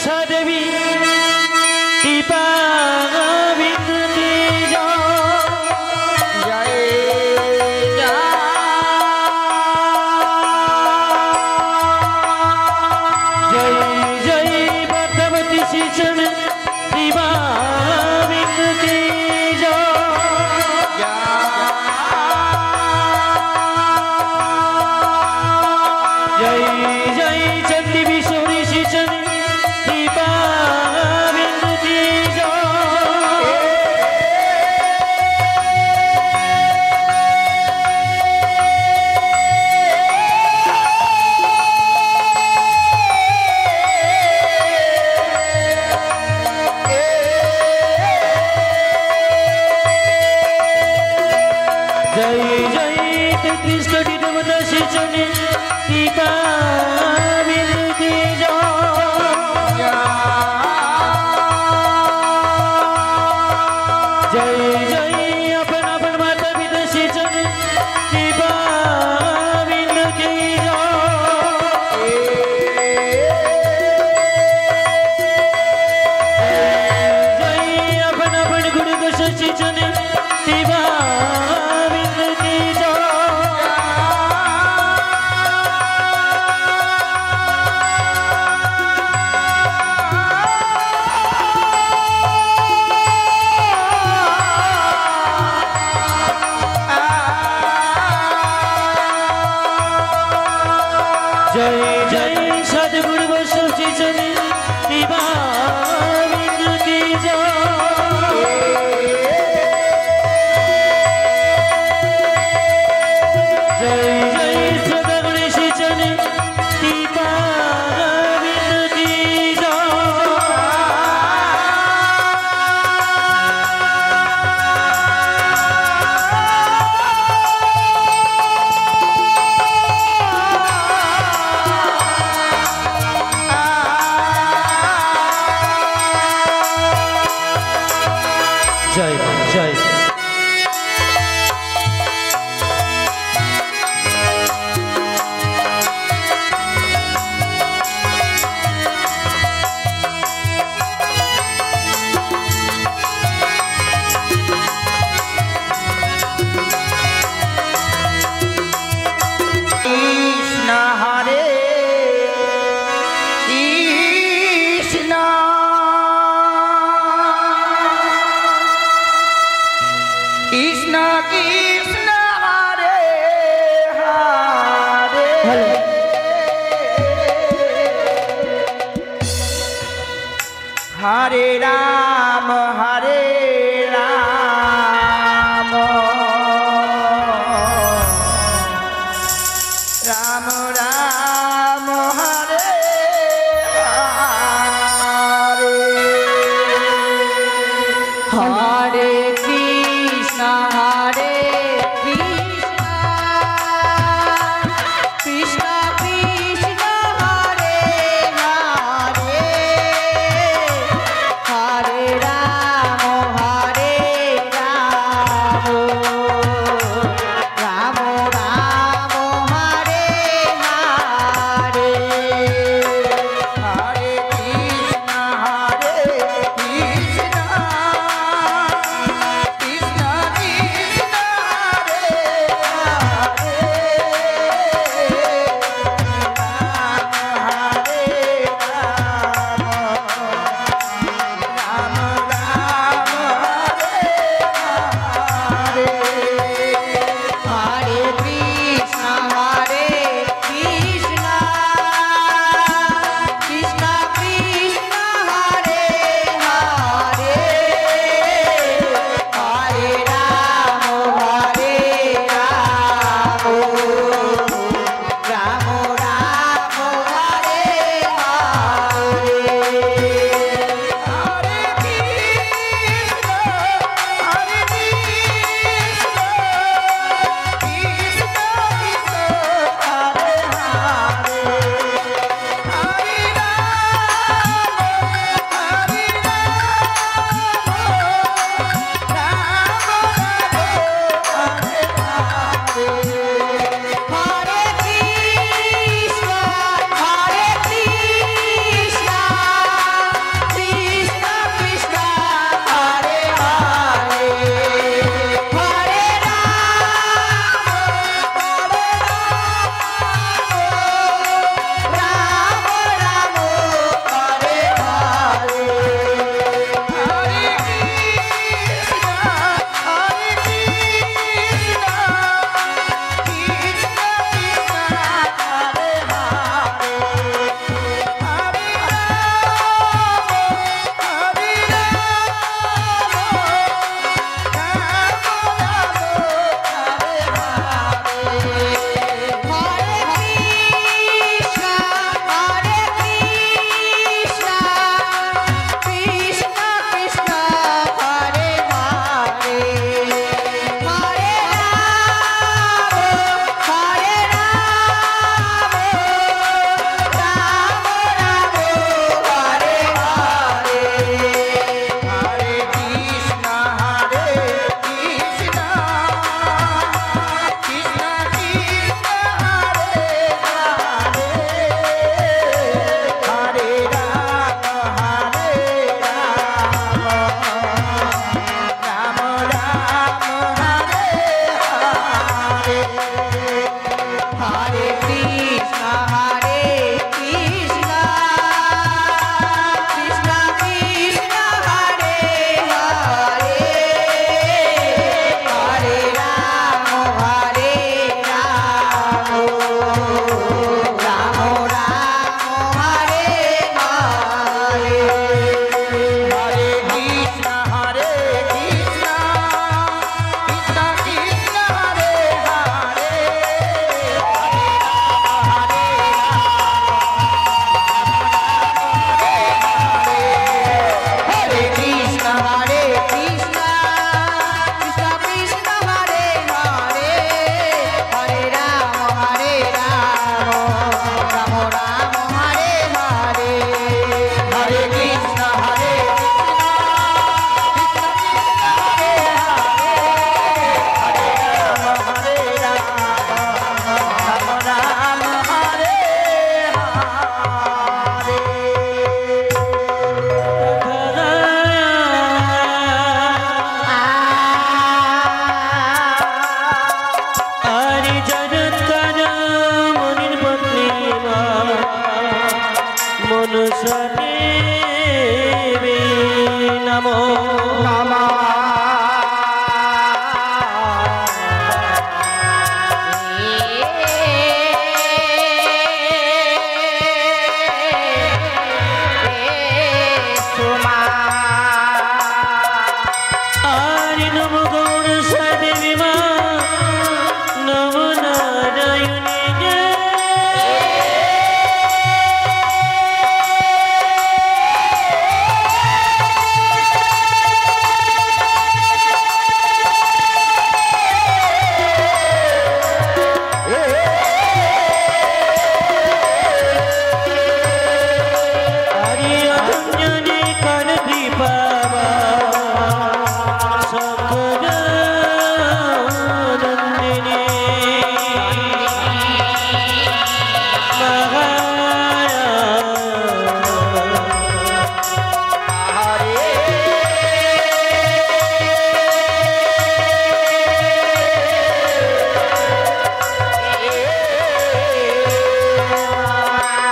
देवी दीपा बिंदी जय जय जय भगवती शिक्षण दीपा बिंदी जय जय चंडी विश्वरी शिक्षण दीपा बिंदी जय जय कृष्ण देवता शिक्षण दीपा बिंदी जय जय अपन अपन माता पिता शिक्षण दीपा बिंदी जय अपन अपन गुरु को शिक्षण दीपा जय जय सदगुरु बसु शिक्षण दीपा बिंदी जय जय सदगुरु शिक्षण दीपा बिंदी जय जय कृष्ण हरे कृष्ण कृष्ण कृष्ण हरे हरे हरे राम राम राम हरे हरे हरे कृष्ण कृष्ण कृष्ण हरे हरे हरे राम মনসা দেবী নমো নমঃ আরে নমো গৌরসা দেবী মা নমো নারায়ণী গে আরে অধন্যনে কর কৃপা সকল নন্দিনী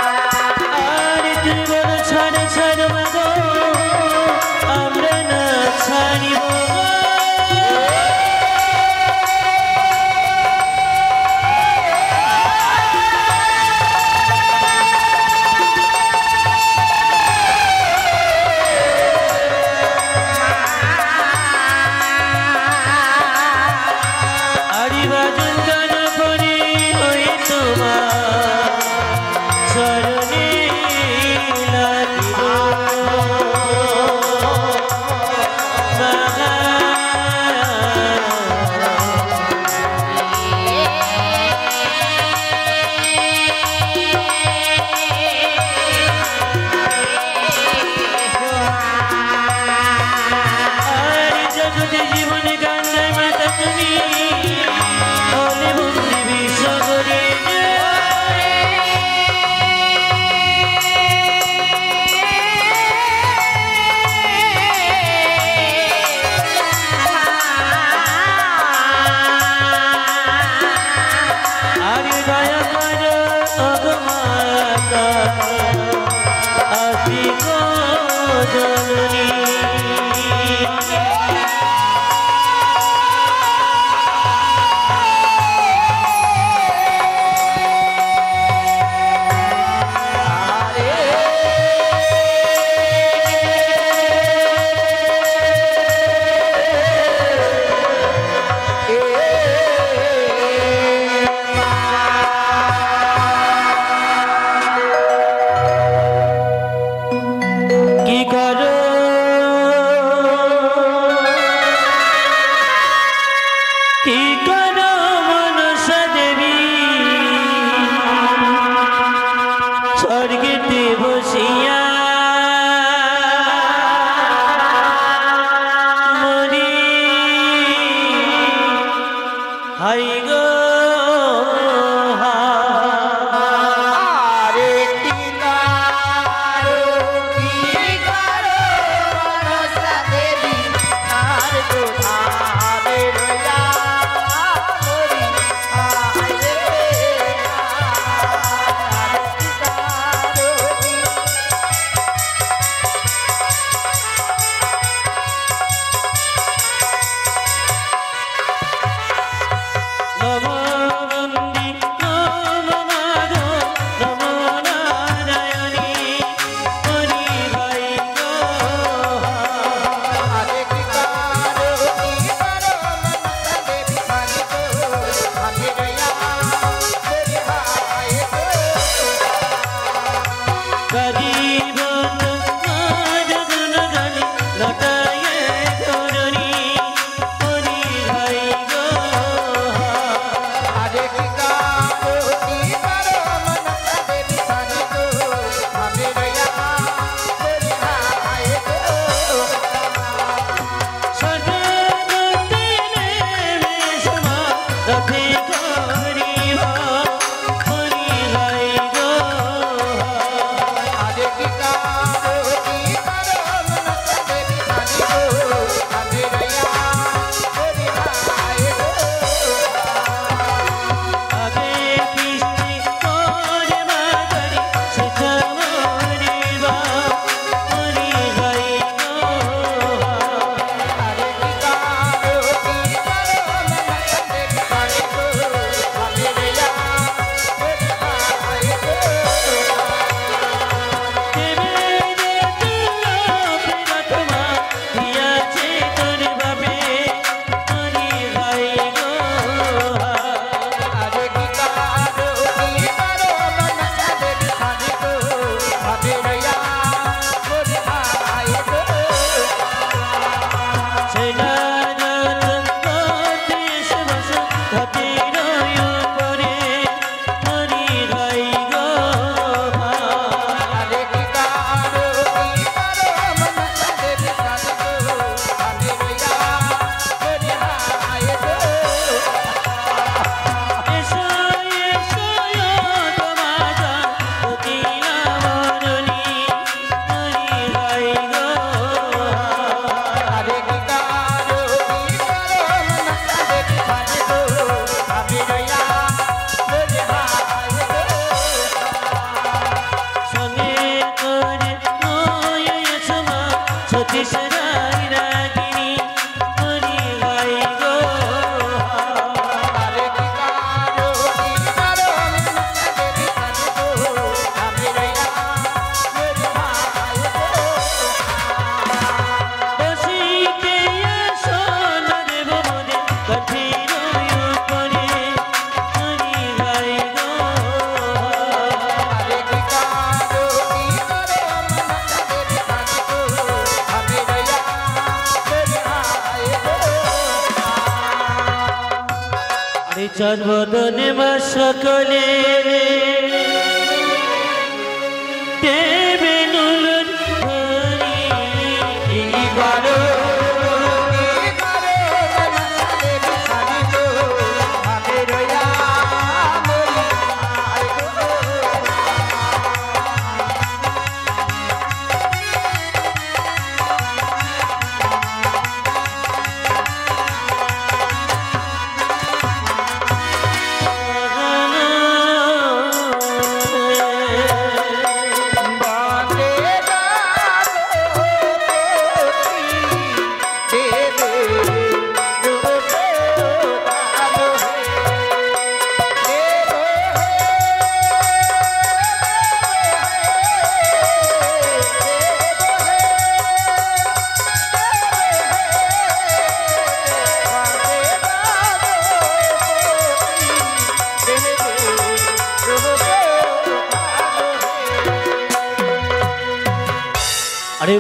আরে তুই বল ছাড় ছাড় মাগো আমরা না ছাড়িব আরে বাজন গান করি ওই তোমার চরণে লাগিব আরে জগতে জীবনে গান গাই মাতা তুমি ওলে বন্দি বিশ্বরে আরে দয়া কর অগমাতা আসি গো জননী কি করো কি করো মনসা দেবী স্বর্গেতে বসিয়া মরি হাই গো আরে কিনারো কি করো মনসা দেবী আর কোথাবে রইয়া মরি আরে কিনারো কি নমো বন্দি নমো মাধো নমো নারায়ণী হরি ভাই গো আরে কিনারো কি করো মনসা দেবী আর কোথাবে রইয়া মরি হায় গো গরিব তোমার গুণগানে লটায়ে ধরণী হরি ভাই গো আরে কিনারো কি করো মনসা দেবী আর কোথাবে রইয়া মরি হায় গো সর্বগতি নেমে সমা রথে করিব হরি ভাই গো আরে কিনারো চাঁদ বদনে মা সকলে দেবে নুলুর হরি বারো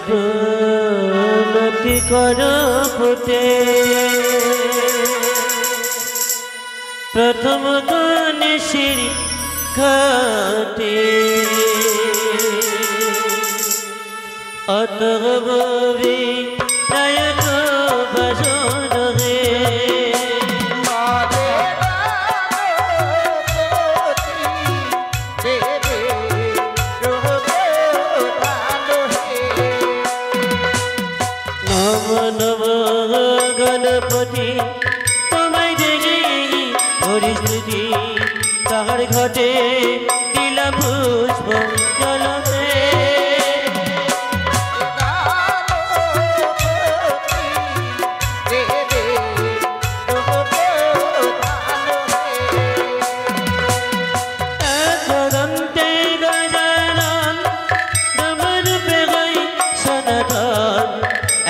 প্রণতি কর ফুটে প্রথম গান শ্রী ঘাটে অতগবি নায়ক ভজন হে গণপতি তোমায় দেখে পরিস্থিতি তাহার ঘটে দিলাম পুষ্প জলতে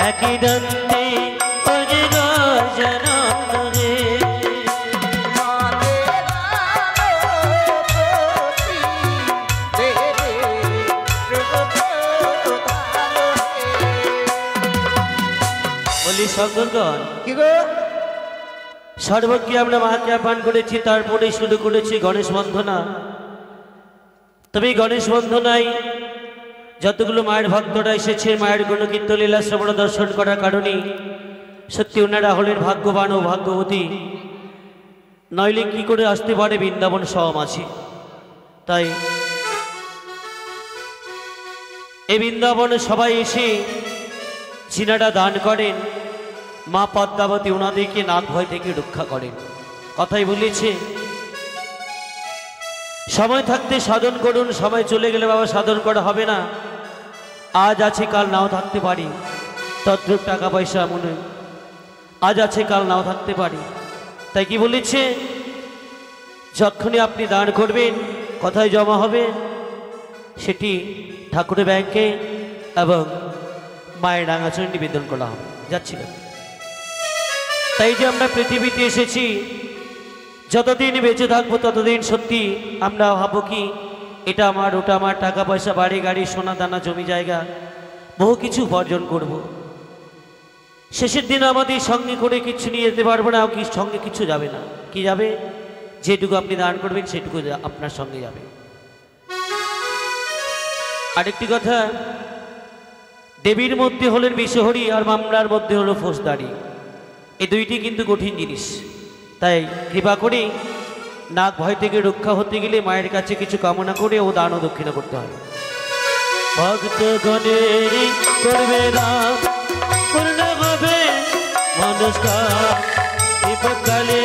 একই দন্তে পরে গজন রে বলি শঙ্করগণ কি গো সর্বজ্ঞ আমরা মাকে পান করেছি, তারপরে শুরু করেছি গণেশ বন্দনা। তবে গণেশ বন্দনায় যতগুলো মায়ের ভক্তরা এসেছে মায়ের গুণকীর্তন লীলা শ্রবণ দর্শন করার কারণে সত্যি ওনারা হলেন ভাগ্যবান ও ভাগ্যবতী, নইলে কি করে আসতে পারে বৃন্দাবন সমাজে। তাই এই বৃন্দাবনে সবাই এসে যিনারা দান করেন মা পদ্মাবতী ওনাদেরকে নাগ ভয় থেকে রক্ষা করেন। কথাই বলেছে সময় থাকতে সাধন করুন, সময় চলে গেলে বাবা সাধন করা হবে না। আজ আছে কাল নাও থাকতে পারি, তদ্রূপ টাকা পয়সা মনে আজ আছে কাল নাও থাকতে পারি। তাই কি বলেছে যখনই আপনি দান করবেন কোথায় জমা হবে সেটি ঠাকুরের ব্যাংকে এবং মায়ের রাঙাচরণ নিবেদন করা হবে। যাচ্ছিল তাই যে আমরা পৃথিবীতে এসেছি যতদিন বেঁচে থাকবো ততদিন সত্যি আমরা ভাবো কি এটা আমার ওটা আমার, টাকা পয়সা বাড়ি গাড়ি সোনা দানা জমি জায়গা বহু কিছু উপার্জন করব। শেষের দিন আমাদের সঙ্গে করে কিছু নিয়ে যেতে পারবো না, কি সঙ্গে কিছু যাবে না। কি যাবে? যেটুকু আপনি দান করবেন সেটুকু আপনার সঙ্গে যাবে। আরেকটি কথা, দেবীর মধ্যে হলেন বিষহরি আর মামলার মধ্যে হলো ফৌজদারি, এই দুইটি কিন্তু কঠিন জিনিস। তাই কৃপা করে নাগ ভয় থেকে রক্ষা হতে গেলে মায়ের কাছে কিছু কামনা করে ও দান ও দক্ষিণা করতে হয়। ভক্ত গণের করবে দান পূর্ণ হবে মনস্কার, বিপদকালে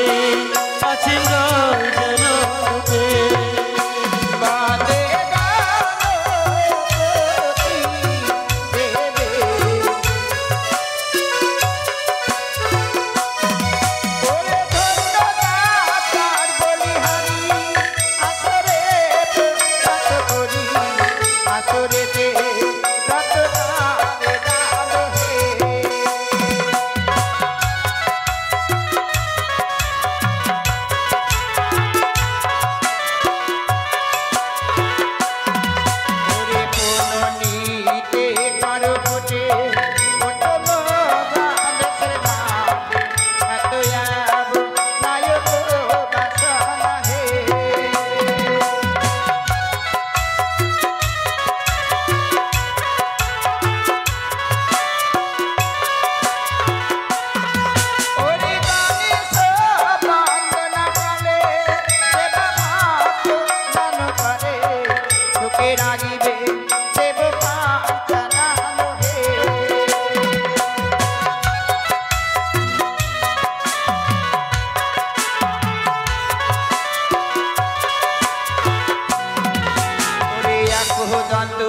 আছেন জনতে।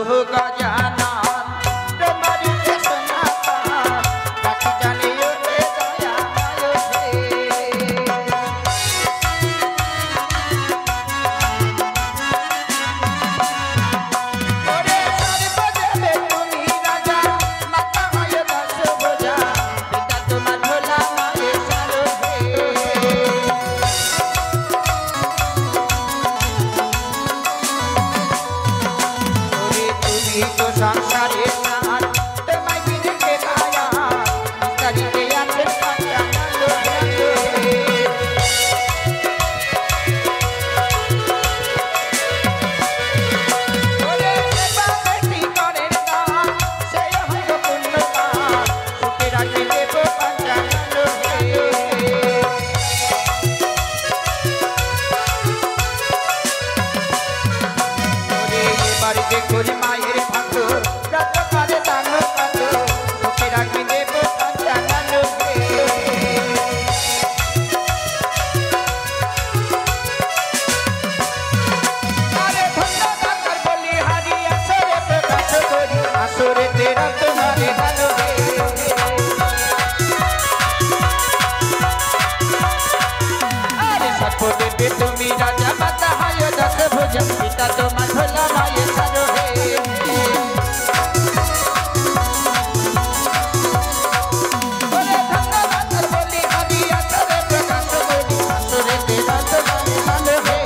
গজানন তোমারি কৃষ্ণ কাটি জানে ওরে দয়া ওরে সর্বদেবে তুমি রাজা মাতা হয় দশ ভুজা পিতা তোমার ভোলা মায়ে সারথে তো সংসারে প্রাণ তোমায় বিনে কে পায়া তারিতে আছেন পাঁচানন্দ ওরে সেবা বেশি করেন দান সেই হয় পুণ্যবান সুখে রাখে দেব পাঁচানন্দ ওরে এবার দেখুন মায়ের ভক্ত যত পারে দান কত সুখে রাখি দেব পাঁচানন্দ আরে ধন্যবাদ বলি হারি আসরে প্রকাশ করি আসরে তেরা তোমারে দান আরে সর্বদেবে তুমি রাজা মাতা হয় দশ ভুজা পিতা তোমার ভোলা মায়ে সারো হে ওরে ধন্যবাদ বলি হারি আসরে প্রকাশ করি আসরে তেরা তোমারে দান হে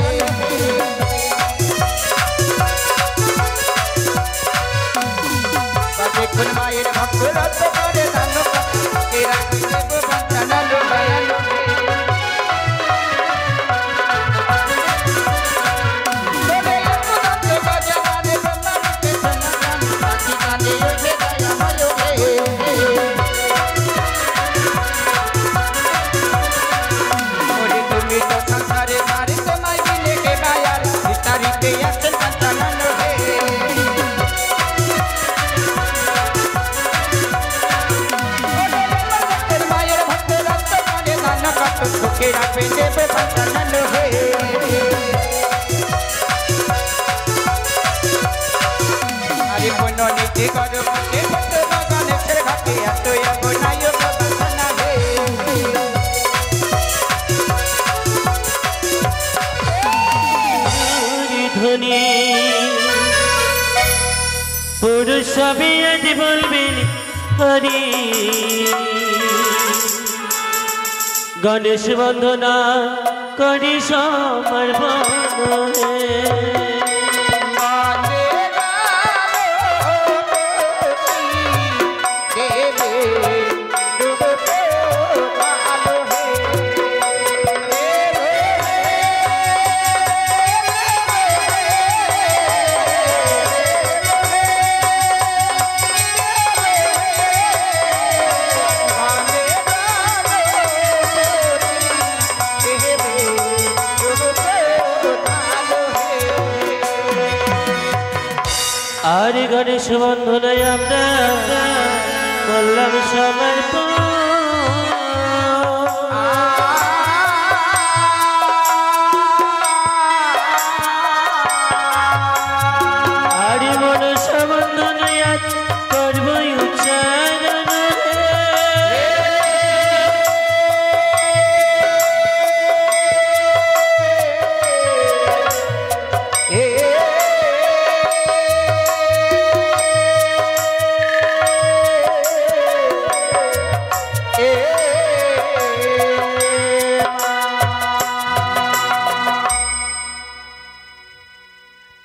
দেখুন মায়ের ভক্ত রত করে দান কে রাখি দেব পাঁচানন্দ দয়ালু ওরে অদ্ভুত গজানন তোমারি কৃষ্ণ কাটি জানে ওরে দয়া ওরে তুমি তো সংসারে মারে তোমায় বিনে কে মায়ার তারিতে আছেন পাঁচানন্দ হে মায়ের ভক্ত রক্ত মানে দান কত সুখে রাখবে দেবে পাঁচানন্দ হে আরে কোন নীতি করো মতে ভক্ত গণেশের ঘাটে এত অবনায় বাসনা হে ধ্বনি পুরুষ সবে আজ বলবেন হরি গণেশ বন্দনা করি সমর্পণ আর গণেশ বন্ধনায় আমরা করলাম সমর্পণ আর মনস বন্ধনায় করব উচ্চারণ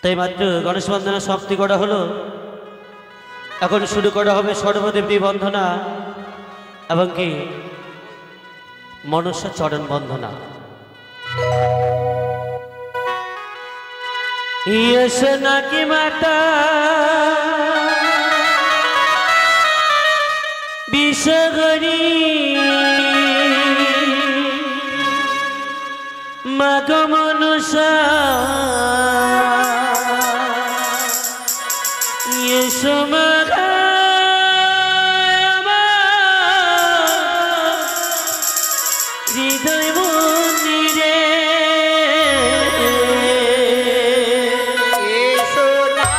তাই মাত্র গণেশ বন্দনা সমাপ্তি করা হলো। এখন শুরু করা হবে সর্বদেবী বন্দনা এবং কি মনসা চরণ বন্দনা। ইয়েস নাকি মাতা বিষগরি মাগ মনসা ইয়েস মাগা হৃদয় মন্দিরে এসো না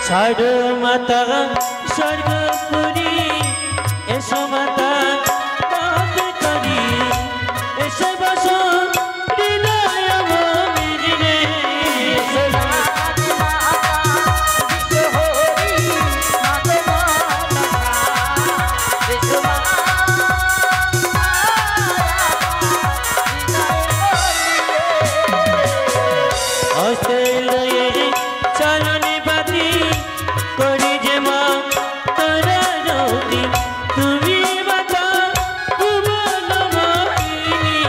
ছাড়ো মাতা স্বর্গপুরী, এসো মাতা পাপ করি, এসে বসো হৃদয় মন্দিরে। হস্তে লয়ে চলনে বাতি করি যে মা তোরা রতি, তুমি মাতা ভুবন মোহিনী।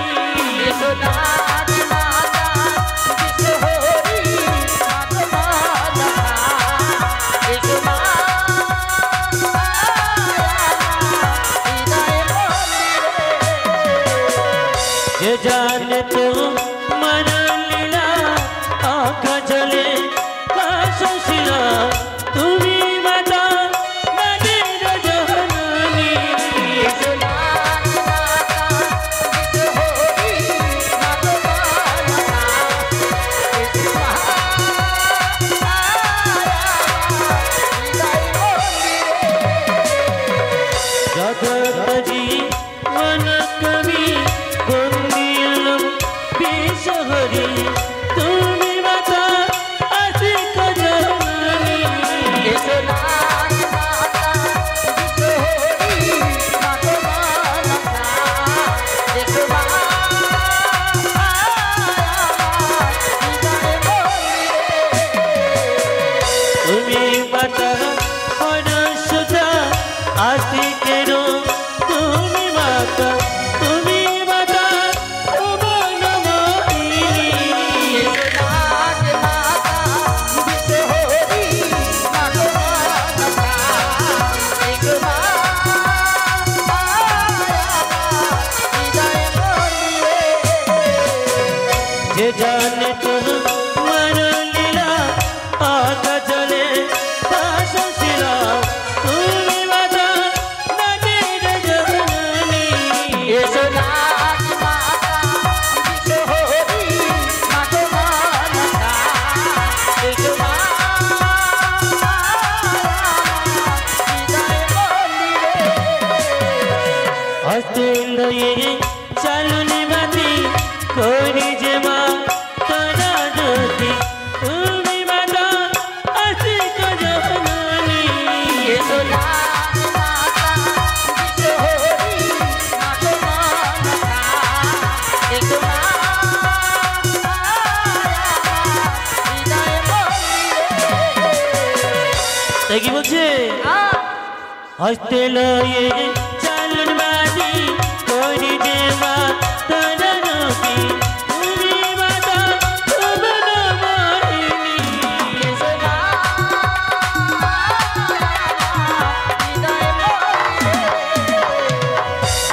যে জানে তো মন লীলা আঁকা চলে কাশিলা, তুমি মাতা নদীর জননী। জগৎজি মন কবি বন্দিয়ালম বিশহরি, তুমি মাতা আশিক জননী। তুমি মাতা অনসুতা আশিকের, তুমি মাতা, তুমি মাতা ভুবন মোহিনী। যে জানে তো মন লীলা আঁকা চলে কাশিলা, তুমি মাতা নদীর জননী। হস্তে লয়ে চলনে বাতি করি যে মা তোরা রতি, তুমি মাতা আশিক জননী। তাই কি বলছে? হস্তে লয়ে চলন বাতি করি যে মা তোরা রতি, তুমি মাতা ভুবন মোহিনী।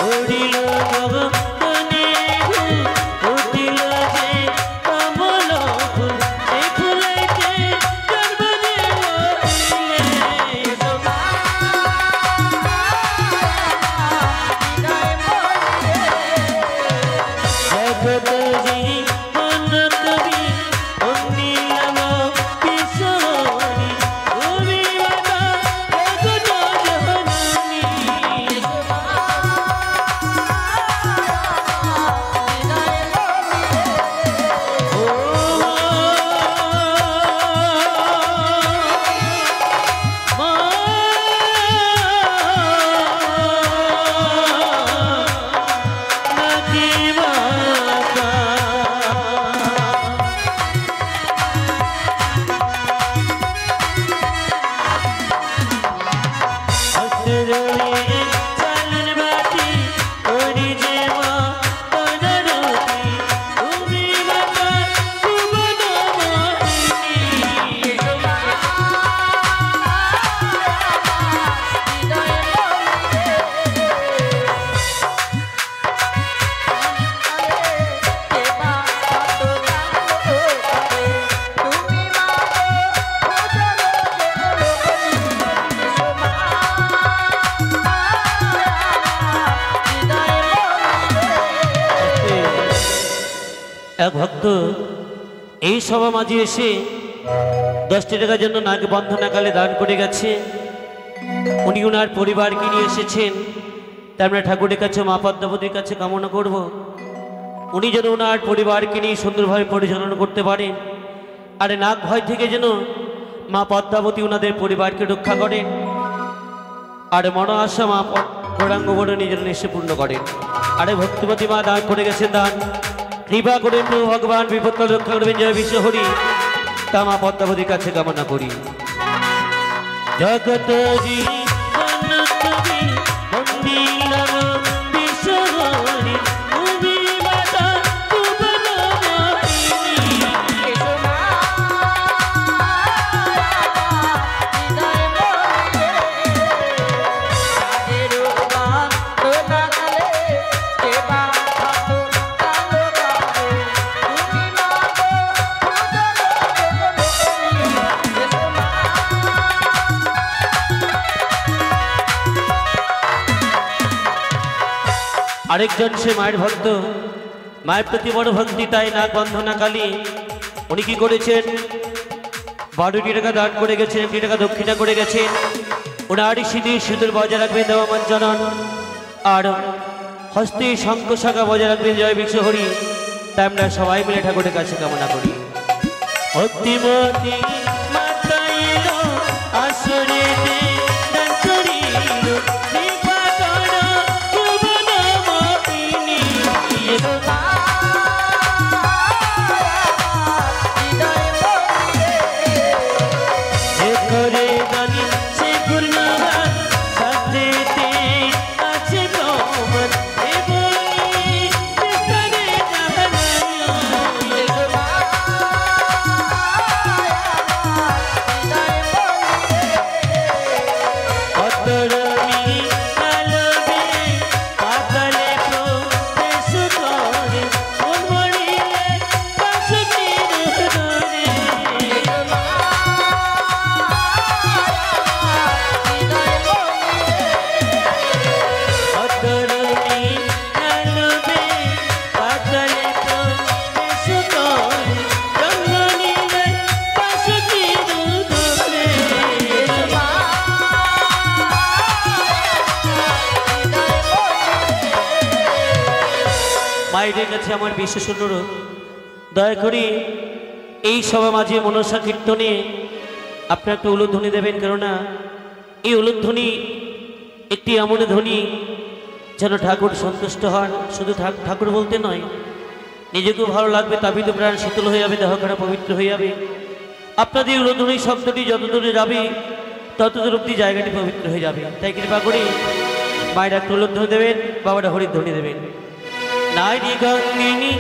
উঠিল গগনে ফুল, উঠিল যে কমল ফুল, এই ফুলেতে গর্ভে বসিলে। জগৎজি মন কবি বন্দিয়ালম বিশহরি, তুমি মাতা জগৎ জননী। চলন বাতি করি যে মা তোরা রতি, তুমি মাতা ভুবন মোহিনী। এক ভক্ত এই সভা মাঝে এসে 10টি টাকার জন্য নাগ বন্ধনাকালে দান করে গেছে। উনি ওনার পরিবারকে নিয়ে এসেছেন, তাই আমরা ঠাকুরের কাছে মা পদ্মাবতীর কাছে কামনা করব উনি যেন ওনার পরিবারকে নিয়ে সুন্দরভাবে পরিচালনা করতে পারেন। আর নাগ ভয় থেকে যেন মা পদ্মাবতী ওনাদের পরিবারকে রক্ষা করেন। আর মনো আশা মা গৌরাঙ্গ বরণী যেন নিশ্চয় পূর্ণ করেন। আরে ভক্তিমতী মা দান করে গেছেন দান, কৃপা করে প্রভু ভগবান বিপদকাল রক্ষা করবেন। জয় বিশ্ব হরি, তা মা পদ্মাবতীর কাছে কামনা করি। জগত আরেকজন সে মায়ের ভক্ত, মায়ের প্রতি বড় ভক্তি, তাই নাগ বন্ধনাকালী উনি কি করেছেন 12টি টাকা দান করে গেছেন, 1টি টাকা দক্ষিণা করে গেছেন। ওনারই সিঁদুর সিঁদুর বজায় রাখবেন দেওয়া মঞ্চনন, আর হস্তে শঙ্খ শাখা বজায় রাখবেন। জয় বিশ্ব হরি, তাই আমরা সবাই মিলে ঠাকুরের কাছে কামনা করি। ভক্তিমতী মাতা এলো আসরে মায়ের কাছে আমার বিশেষ অনুরোধ, দয়া করে এই সভা মাঝে মনসা কীর্তনে আপনার একটা উলুধ্বনি দেবেন। কেননা এই উলুধ্বনি একটি এমন ধ্বনি যেন ঠাকুর সন্তুষ্ট হন। শুধু ঠাকুর বলতে নয়, নিজেকেও ভালো লাগবে, তাবিত প্রাণ শীতল হয়ে যাবে, দেহ খারাপ পবিত্র হয়ে যাবে। আপনাদের উলুধ্বনি শব্দটি যত দূরে যাবে তত দূর অব্দি জায়গাটি পবিত্র হয়ে যাবে। তাই কৃপা করে মায়ের একটা উলুধ্বনি দেবেন, বাবারা হরিধ্বনি দেবেন। নারী গঙ্গিনী